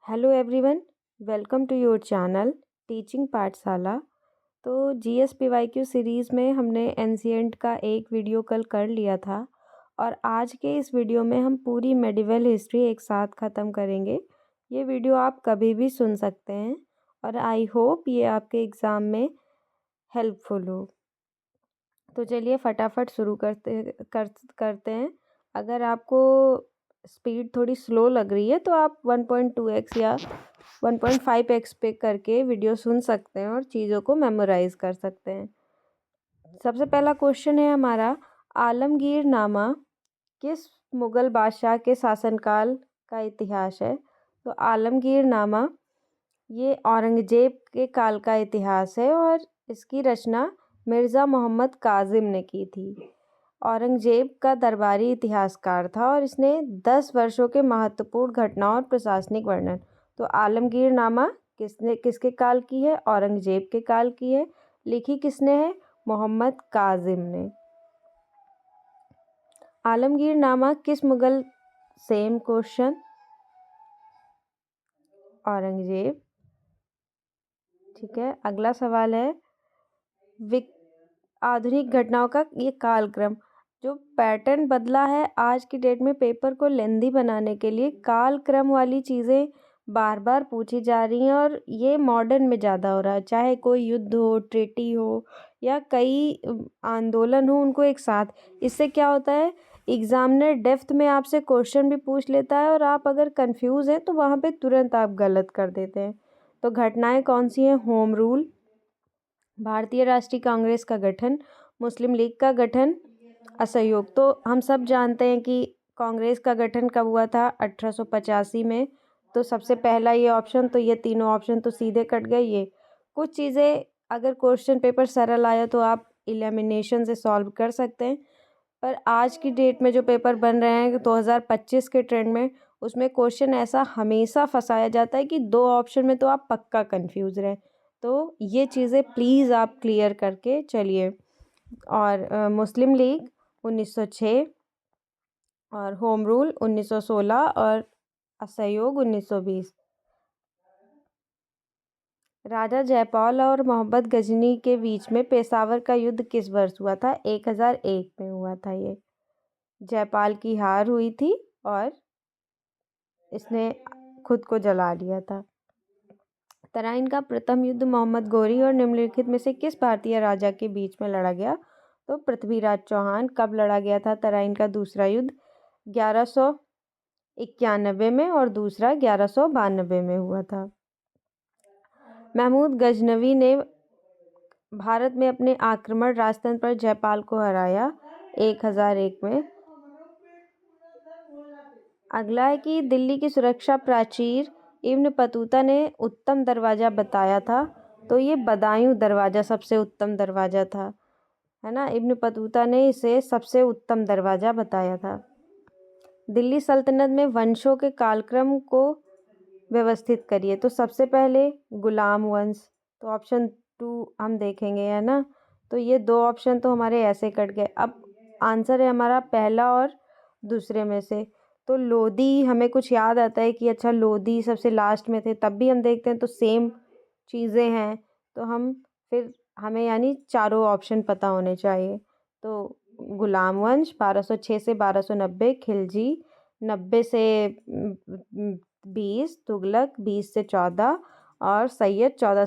Hello everyone, welcome to your channel teaching Pathshala. तो जीएसपीवाईक्यू series में हमने एंशिएंट का एक वीडियो कल कर लिया था और आज के इस वीडियो में हम पूरी मेडिवल हिस्ट्री एक साथ ख़त्म करेंगे। ये वीडियो आप कभी भी सुन सकते हैं और आई होप ये आपके एग्ज़ाम में हेल्पफुल हो। तो चलिए फटाफट शुरू करते हैं। अगर आपको स्पीड थोड़ी स्लो लग रही है तो आप 1.2x या 1.5x पे करके वीडियो सुन सकते हैं और चीज़ों को मेमोराइज़ कर सकते हैं। सबसे पहला क्वेश्चन है हमारा, आलमगीर नामा किस मुग़ल बादशाह के शासनकाल का इतिहास है? तो आलमगीर नामा ये औरंगज़ेब के काल का इतिहास है और इसकी रचना मिर्ज़ा मोहम्मद कासिम ने की थी। औरंगज़ेब का दरबारी इतिहासकार था और इसने 10 वर्षों के महत्वपूर्ण घटनाओं और प्रशासनिक वर्णन। तो आलमगीर नामा किसके काल की है? औरंगज़ेब के काल की है। लिखी किसने है? मोहम्मद कासिम ने। आलमगीर नामा किस मुग़ल, सेम क्वेश्चन, औरंगज़ेब। ठीक है, अगला सवाल है, आधुनिक घटनाओं का ये कालक्रम, जो पैटर्न बदला है आज की डेट में पेपर को लेंदी बनाने के लिए कालक्रम वाली चीज़ें बार बार पूछी जा रही हैं और ये मॉडर्न में ज़्यादा हो रहा है। चाहे कोई युद्ध हो, ट्रीटी हो या कई आंदोलन हो, उनको एक साथ, इससे क्या होता है, एग्जामिनर डेप्थ में आपसे क्वेश्चन भी पूछ लेता है और आप अगर कंफ्यूज हैं तो वहाँ पे तुरंत आप गलत कर देते हैं। तो घटनाएं कौन सी हैं? होम रूल, भारतीय राष्ट्रीय कांग्रेस का गठन, मुस्लिम लीग का गठन, असहयोग। तो हम सब जानते हैं कि कांग्रेस का गठन कब हुआ था? 1885 में। तो सबसे पहला ये ऑप्शन, तो ये तीनों ऑप्शन तो सीधे कट गए। ये कुछ चीज़ें अगर क्वेश्चन पेपर सरल आया तो आप एलिमिनेशन से सॉल्व कर सकते हैं, पर आज की डेट में जो पेपर बन रहे हैं 2025 के ट्रेंड में, उसमें क्वेश्चन ऐसा हमेशा फंसाया जाता है कि दो ऑप्शन में तो आप पक्का कंफ्यूज रहें। तो ये चीज़ें प्लीज़ आप क्लियर करके चलिए। और मुस्लिम लीग 1906 और होम रूल 1916 और असहयोग 1920। राजा जयपाल और मोहम्मद गजनी के बीच में पेशावर का युद्ध किस वर्ष हुआ था? 1001 में हुआ था। ये जयपाल की हार हुई थी और इसने खुद को जला लिया था। तराइन का प्रथम युद्ध मोहम्मद गोरी और निम्नलिखित में से किस भारतीय राजा के बीच में लड़ा गया? तो पृथ्वीराज चौहान। कब लड़ा गया था तराइन का दूसरा युद्ध? 1191 में और दूसरा 1192 में हुआ था। महमूद गजनवी ने भारत में अपने आक्रमण राजतंत्र पर जयपाल को हराया 1001 में। अगला है कि दिल्ली की सुरक्षा प्राचीर इब्न बतूता ने उत्तम दरवाज़ा बताया था। तो ये बदायूं दरवाज़ा सबसे उत्तम दरवाज़ा था, है ना। इब्न बतूता ने इसे सबसे उत्तम दरवाज़ा बताया था। दिल्ली सल्तनत में वंशों के कालक्रम को व्यवस्थित करिए। तो सबसे पहले गुलाम वंश, तो ऑप्शन 2 हम देखेंगे, है ना। तो ये दो ऑप्शन तो हमारे ऐसे कट गए। अब आंसर है हमारा पहला और दूसरे में से। तो लोधी, हमें कुछ याद आता है कि अच्छा लोधी सबसे लास्ट में थे, तब भी हम देखते हैं तो सेम चीज़ें हैं, तो हम फिर हमें यानी चारों ऑप्शन पता होने चाहिए। तो गुलाम वंश 1206 से 1290, खिलजी 90 से 20, तुगलक 20 से 14 और सैयद 14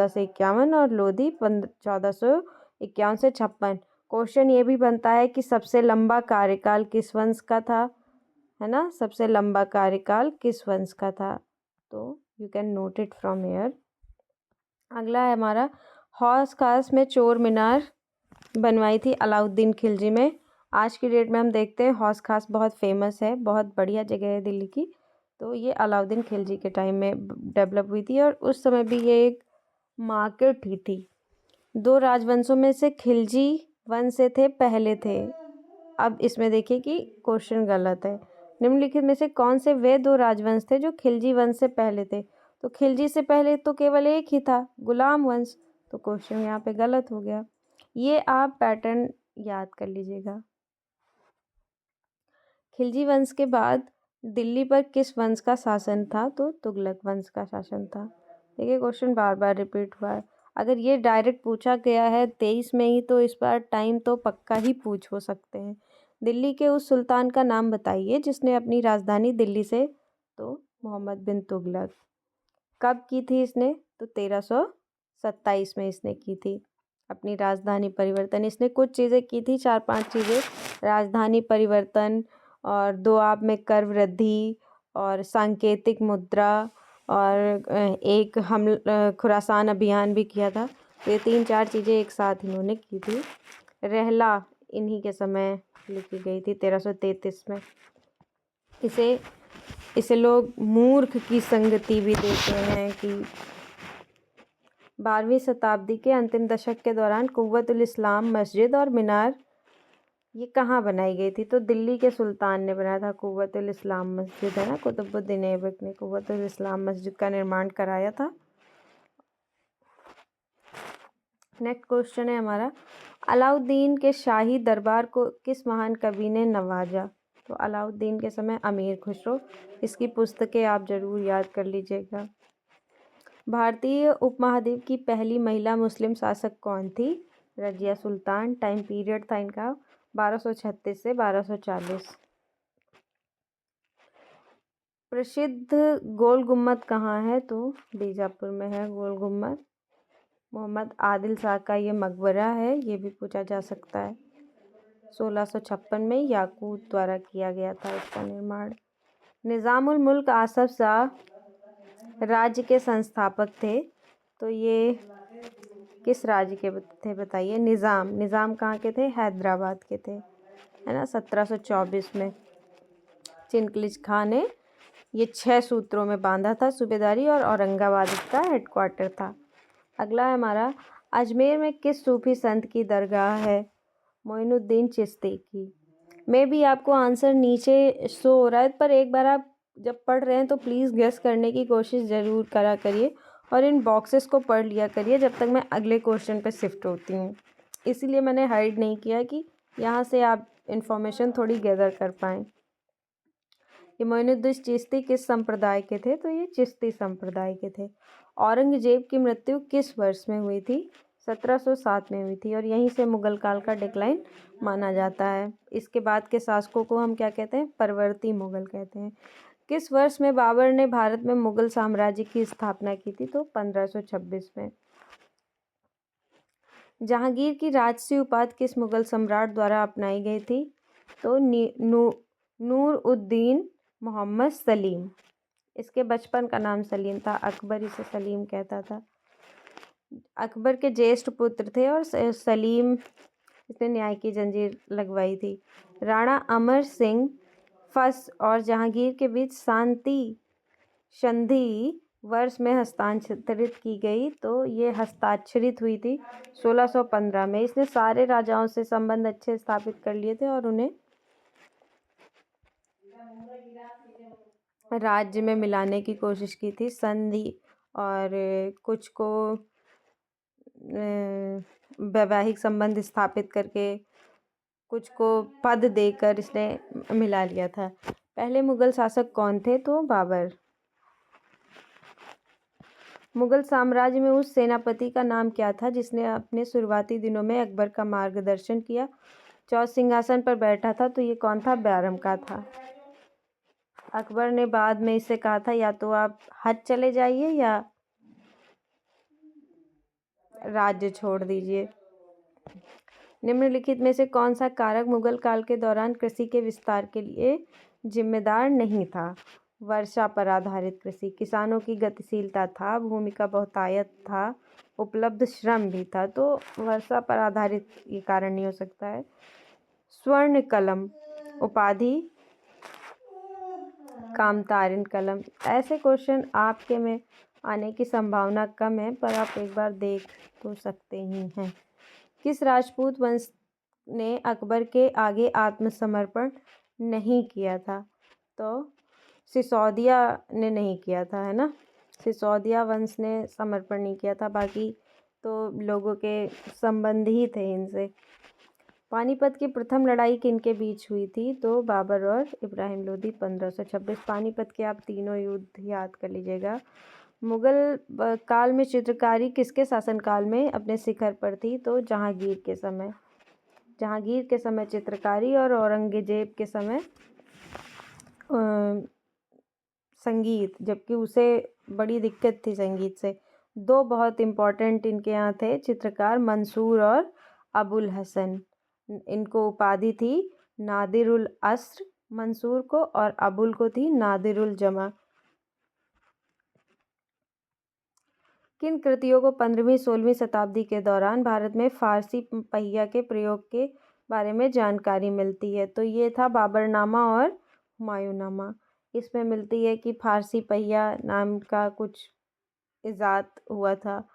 से 51 और लोधी 1451 से 56। क्वेश्चन ये भी बनता है कि सबसे लंबा कार्यकाल किस वंश का था, है ना। सबसे लंबा कार्यकाल किस वंश का था? तो you can note it from here. अगला है हमारा, हौस खास में चोर मीनार बनवाई थी अलाउद्दीन खिलजी में। आज की डेट में हम देखते हैं हौस खास बहुत फेमस है, बहुत बढ़िया जगह है दिल्ली की। तो ये अलाउद्दीन खिलजी के टाइम में डेवलप हुई थी और उस समय भी ये एक मार्केट ही थी। दो राजवंशों में से खिलजी वंश से थे, पहले थे। अब इसमें देखिए कि क्वेश्चन गलत है। निम्नलिखित में से कौन से वे दो राजवंश थे जो खिलजी वंश से पहले थे? तो खिलजी से पहले तो केवल एक ही था, गुलाम वंश। तो क्वेश्चन यहाँ पे गलत हो गया। ये आप पैटर्न याद कर लीजिएगा। खिलजी वंश के बाद दिल्ली पर किस वंश का शासन था? तो तुगलक वंश का शासन था। देखिए क्वेश्चन बार बार रिपीट हुआ है। अगर ये डायरेक्ट पूछा गया है 23 में ही, तो इस बार टाइम तो पक्का ही पूछ हो सकते हैं। दिल्ली के उस सुल्तान का नाम बताइए जिसने अपनी राजधानी दिल्ली से, तो मोहम्मद बिन तुगलक। कब की थी इसने? तो 1327 में इसने की थी अपनी राजधानी परिवर्तन। इसने कुछ चीज़ें की थी, 4-5 चीज़ें। राजधानी परिवर्तन और दोआब में कर वृद्धि और सांकेतिक मुद्रा और एक हम खुरासान अभियान भी किया था। तो ये 3-4 चीज़ें एक साथ इन्होंने की थी। रहला इन्हीं के समय लिखी गई थी 1333 में। इसे लोग मूर्ख की संगति भी देते हैं कि 12वीं शताब्दी के अंतिम दशक के दौरान कुव्वतुल इस्लाम मस्जिद और मीनार ये कहाँ बनाई गई थी? तो दिल्ली के सुल्तान ने बनाया था कुव्वतुल इस्लाम मस्जिद, है ना। कुतुबुद्दीन ऐबक ने कुव्वतुल इस्लाम मस्जिद का निर्माण कराया था। नेक्स्ट क्वेश्चन है हमारा, अलाउद्दीन के शाही दरबार को किस महान कवि ने नवाजा? तो अलाउद्दीन के समय अमीर खुसरो। इसकी पुस्तकें आप जरूर याद कर लीजिएगा। भारतीय उपमहाद्वीप की पहली महिला मुस्लिम शासक कौन थी? रजिया सुल्तान। टाइम पीरियड था इनका 1236 से 1240। प्रसिद्ध गोल गुम्बद कहाँ है? तो बीजापुर में है गोल गुम्बद। मोहम्मद आदिल शाह का ये मकबरा है, ये भी पूछा जा सकता है। 1656 में याकूत द्वारा किया गया था इसका निर्माण। निज़ामुल मुल्क आसफ शाह राज्य के संस्थापक थे, तो ये किस राज्य के थे बताइए? निज़ाम कहाँ के थे? हैदराबाद के थे, है ना। 1724 में चिनकलिज खां ने ये 6 सूत्रों में बांधा था सूबेदारी, और औरंगाबाद इसका हेडक्वार्टर था। अगला है हमारा, अजमेर में किस सूफी संत की दरगाह है? मोइनुद्दीन चिश्ती की। मे भी आपको आंसर नीचे शो हो रहा है, पर एक बार आप जब पढ़ रहे हैं तो प्लीज़ गेस करने की कोशिश ज़रूर करा करिए और इन बॉक्सेस को पढ़ लिया करिए जब तक मैं अगले क्वेश्चन पे शिफ्ट होती हूँ। इसीलिए मैंने हाइड नहीं किया कि यहाँ से आप इन्फॉर्मेशन थोड़ी गैदर कर पाएँ। ये मोइनुद्दीन चिश्ती किस संप्रदाय के थे? तो ये चिश्ती संप्रदाय के थे। औरंगजेब की मृत्यु किस वर्ष में हुई थी? 1707 में हुई थी, और यहीं से मुगल काल का डिक्लाइन माना जाता है। इसके बाद के शासकों को हम क्या कहते हैं? परवर्ती मुगल कहते हैं। किस वर्ष में बाबर ने भारत में मुगल साम्राज्य की स्थापना की थी? तो 1526 में। जहांगीर की राजसी उपाधि किस मुगल सम्राट द्वारा अपनाई गई थी? तो नूर उद्दीन मोहम्मद सलीम। इसके बचपन का नाम सलीम था, अकबर इसे सलीम कहता था। अकबर के ज्येष्ठ पुत्र थे और सलीम इसने न्याय की जंजीर लगवाई थी। राणा अमर सिंह फर्स्ट और जहांगीर के बीच शांति संधि वर्ष में हस्ताक्षरित की गई, तो ये हस्ताक्षरित हुई थी 1615 में। इसने सारे राजाओं से संबंध अच्छे स्थापित कर लिए थे और उन्हें राज्य में मिलाने की कोशिश की थी। संधि और कुछ को वैवाहिक संबंध स्थापित करके, कुछ को पद देकर इसने मिला लिया था। पहले मुगल शासक कौन थे? तो बाबर। मुगल साम्राज्य में उस सेनापति का नाम क्या था जिसने अपने शुरुआती दिनों में अकबर का मार्गदर्शन किया? जो सिंहासन पर बैठा था, तो ये कौन था? बैरम का था। अकबर ने बाद में इससे कहा था या तो आप हज चले जाइए या राज्य छोड़ दीजिए। निम्नलिखित में से कौन सा कारक मुगल काल के दौरान कृषि के विस्तार के लिए जिम्मेदार नहीं था? वर्षा पर आधारित कृषि, किसानों की गतिशीलता था, भूमि का बहुतायत था, उपलब्ध श्रम भी था। तो वर्षा पर आधारित ये कारण नहीं हो सकता है। स्वर्ण कलम उपाधि कामतारिन कलम। ऐसे क्वेश्चन आपके में आने की संभावना कम है, पर आप एक बार देख तो सकते ही हैं। किस राजपूत वंश ने अकबर के आगे आत्मसमर्पण नहीं किया था? तो सिसोदिया ने नहीं किया था, है ना। सिसोदिया वंश ने समर्पण नहीं किया था, बाकी तो लोगों के संबंध ही थे इनसे। पानीपत की प्रथम लड़ाई किनके बीच हुई थी? तो बाबर और इब्राहिम लोदी 1526। पानीपत के आप तीनों युद्ध याद कर लीजिएगा। मुगल काल में चित्रकारी किसके शासनकाल में अपने शिखर पर थी? तो जहांगीर के समय। जहांगीर के समय चित्रकारी और औरंगजेब के समय संगीत, जबकि उसे बड़ी दिक्कत थी संगीत से। दो बहुत इम्पोर्टेंट इनके यहाँ थे चित्रकार, मंसूर और अबुल हसन। इनको उपाधि थी नादिरुल अस्र मंसूर को, और अबुल को थी नादिरुल जमा। किन कृतियों को 15वीं-16वीं शताब्दी के दौरान भारत में फारसी पहिया के प्रयोग के बारे में जानकारी मिलती है? तो ये था बाबरनामा और हुमायूंनामा। इसमें मिलती है कि फारसी पहिया नाम का कुछ इजाद हुआ था।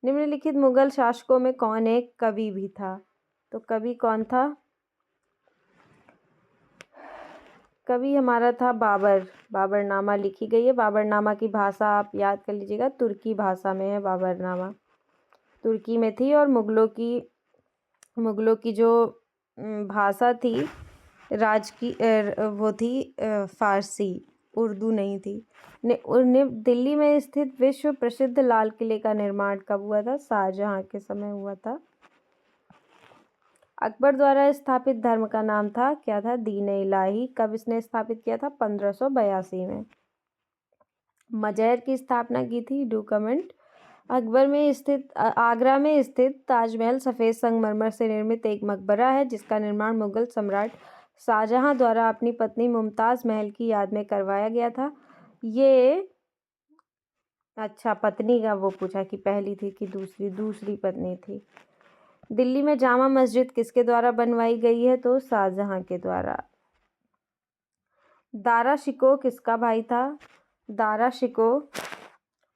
निम्नलिखित मुगल शासकों में कौन एक कवि भी था? तो कवि कौन था? कवि हमारा था बाबर। बाबरनामा लिखी गई है। बाबरनामा की भाषा आप याद कर लीजिएगा, तुर्की भाषा में है बाबरनामा। तुर्की में थी, और मुगलों की जो भाषा थी राज की वो थी फारसी, उर्दू नहीं थी। दिल्ली में स्थित विश्व प्रसिद्ध लाल किले का निर्माण कब हुआ था? शाहजहां के समय हुआ था। अकबर द्वारा स्थापित धर्म का नाम था, क्या था? दीन-ए-इलाही। कब इसने स्थापित किया था? 1582 में। मजहर की स्थापना की थी? Do comment. आगरा में स्थित ताजमहल सफ़ेद संगमरमर से निर्मित एक मकबरा है, जिसका निर्माण मुगल सम्राट शाहजहां द्वारा अपनी पत्नी मुमताज़ महल की याद में करवाया गया था। ये अच्छा, पत्नी का वो पूछा कि पहली थी कि दूसरी पत्नी थी। दिल्ली में जामा मस्जिद किसके द्वारा बनवाई गई है? तो शाहजहां के द्वारा। दारा शिकोह किसका भाई था? दारा शिकोह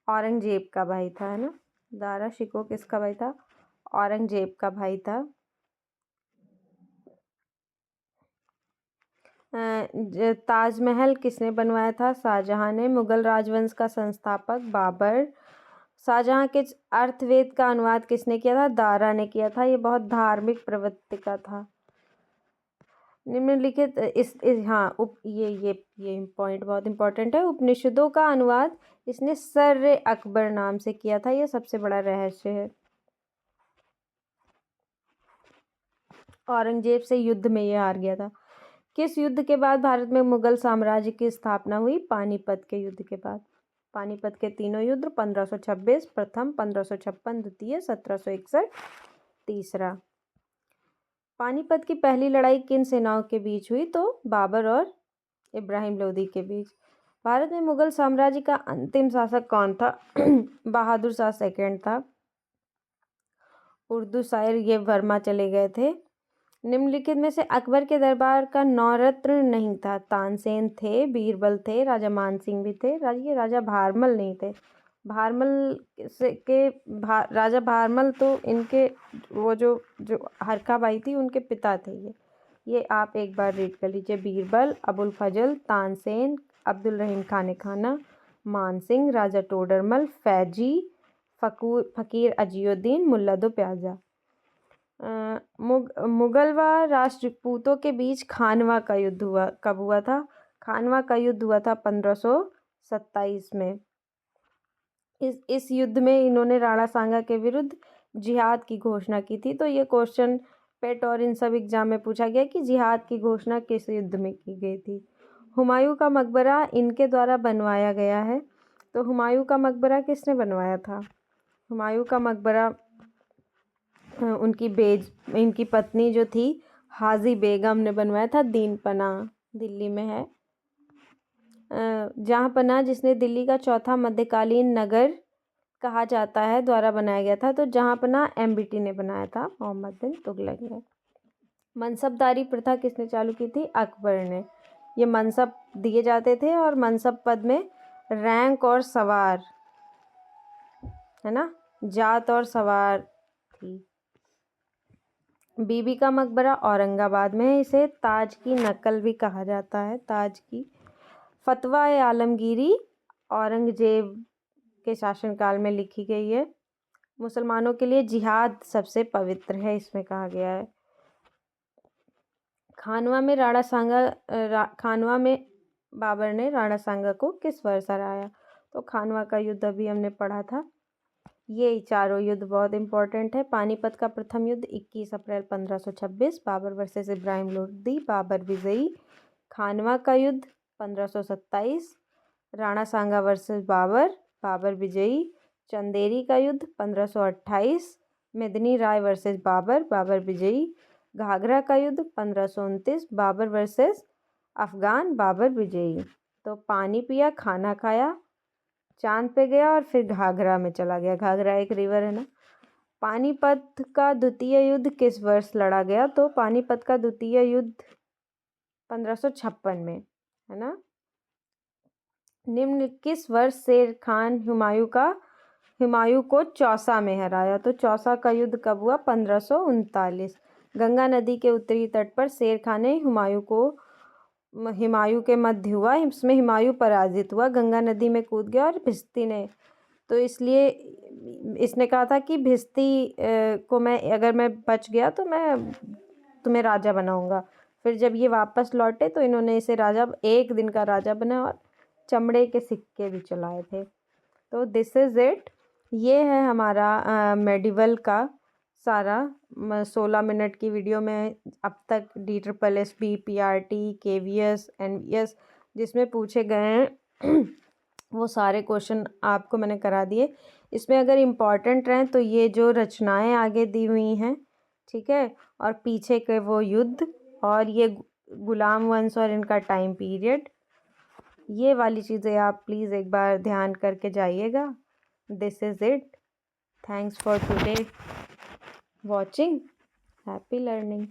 औरंगजेब का भाई था, है ना। दारा शिकोह किसका भाई था? औरंगजेब का भाई था। ताजमहल किसने बनवाया था? शाहजहां ने। मुगल राजवंश का संस्थापक बाबर। शाहजहां के अर्थवेद का अनुवाद किसने किया था? दारा ने किया था। ये बहुत धार्मिक प्रवृत्ति का था। निम्नलिखित ये पॉइंट बहुत इंपॉर्टेंट है। उपनिषदों का अनुवाद इसने सर अकबर नाम से किया था। ये सबसे बड़ा रहस्य है। औरंगजेब से युद्ध में ये हार गया था। किस युद्ध के बाद भारत में मुगल साम्राज्य की स्थापना हुई? पानीपत के युद्ध के बाद। पानीपत के तीनों युद्ध, 1526 प्रथम, 1556 द्वितीय, 1761 तीसरा। पानीपत की पहली लड़ाई किन सेनाओं के बीच हुई? तो बाबर और इब्राहिम लोदी के बीच। भारत में मुगल साम्राज्य का अंतिम शासक कौन था? बहादुर शाह सेकंड था। उर्दू शायर ये वर्मा चले गए थे। निम्नलिखित में से अकबर के दरबार का नौरत्न नहीं था? तानसेन थे, बीरबल थे, राजा मानसिंह भी थे। ये राजा भारमल नहीं थे। राजा भारमल तो इनके वो जो हरका बाई थी उनके पिता थे। ये आप एक बार रीड कर लीजिए। बीरबल, अबुल फजल, तानसेन, अब्दुल रहीम खान खाना, मानसिंह, राजा टोडरमल, फैजी, फ़कीर अजीउद्दीन, मुल्ला दो प्याजा। मुगल व राष्ट्रकूटों के बीच खानवा का युद्ध कब हुआ था? खानवा का युद्ध हुआ था 1527 में। इस युद्ध में इन्होंने राणा सांगा के विरुद्ध जिहाद की घोषणा की थी। तो ये क्वेश्चन पेट और इन सब एग्जाम में पूछा गया कि जिहाद की घोषणा किस युद्ध में की गई थी। हुमायूं का मकबरा इनके द्वारा बनवाया गया है। तो हुमायूं का मकबरा किसने बनवाया था? हुमायूं का मकबरा इनकी पत्नी जो थी हाजी बेगम ने बनवाया था। दीन पनाह दिल्ली में है। जहाँ पनाह, जिसने दिल्ली का चौथा मध्यकालीन नगर कहा जाता है, द्वारा बनाया गया था। तो जहाँ पनाह MBT ने बनाया था, मोहम्मद बिन तुगलक ने। मनसबदारी प्रथा किसने चालू की थी? अकबर ने। ये मनसब दिए जाते थे और मनसब पद में रैंक और सवार, है ना, जात और सवार थी। बीबी का मकबरा औरंगाबाद में है। इसे ताज की नकल भी कहा जाता है। ताज की। फतवा-ए-आलमगीरी औरंगजेब के शासनकाल में लिखी गई है। मुसलमानों के लिए जिहाद सबसे पवित्र है, इसमें कहा गया है। खानवा में बाबर ने राणा सांगा को किस वर्ष हराया? तो खानवा का युद्ध अभी हमने पढ़ा था। ये चारों युद्ध बहुत इंपॉर्टेंट है। पानीपत का प्रथम युद्ध 21 अप्रैल 1526, बाबर वर्सेस इब्राहिम लोदी, बाबर विजयी। खानवा का युद्ध 1527, राणा सांगा वर्सेस बाबर, बाबर विजयी। चंदेरी का युद्ध 1528, मेदिनी राय वर्सेस बाबर, बाबर विजयी। घाघरा का युद्ध 1529, बाबर वर्सेस अफगान, बाबर विजयी। तो पानी पिया, खाना खाया, चांद पे गया और फिर घाघरा में चला गया। घाघरा एक रिवर है ना। पानीपत का द्वितीय युद्ध किस वर्ष लड़ा गया? तो पानीपत का द्वितीय युद्ध 1556 में, है ना। निम्न किस वर्ष शेर खान हुमायूं को चौसा में हराया? तो चौसा का युद्ध कब हुआ? 1539। गंगा नदी के उत्तरी तट पर शेर खान ने हुमायूं के मध्य हुआ। इसमें हुमायूं पराजित हुआ, गंगा नदी में कूद गया और भिस्ती ने, तो इसलिए इसने कहा था कि भिस्ती को अगर मैं बच गया तो मैं तुम्हें राजा बनाऊंगा। फिर जब ये वापस लौटे तो इन्होंने इसे एक दिन का राजा बना और चमड़े के सिक्के भी चलाए थे। तो दिस इज़ इट। ये है हमारा मेडिवल का सारा 16 मिनट की वीडियो में अब तक DSSB, PRT, KVS, NVS जिसमें पूछे गए हैं वो सारे क्वेश्चन आपको मैंने करा दिए। इसमें अगर इम्पॉर्टेंट रहें तो ये जो रचनाएं आगे दी हुई हैं, ठीक है, और पीछे के वो युद्ध और ये गुलाम वंश और इनका टाइम पीरियड, ये वाली चीज़ें आप प्लीज़ एक बार ध्यान करके जाइएगा। This is it. Thanks for today watching. Happy learning.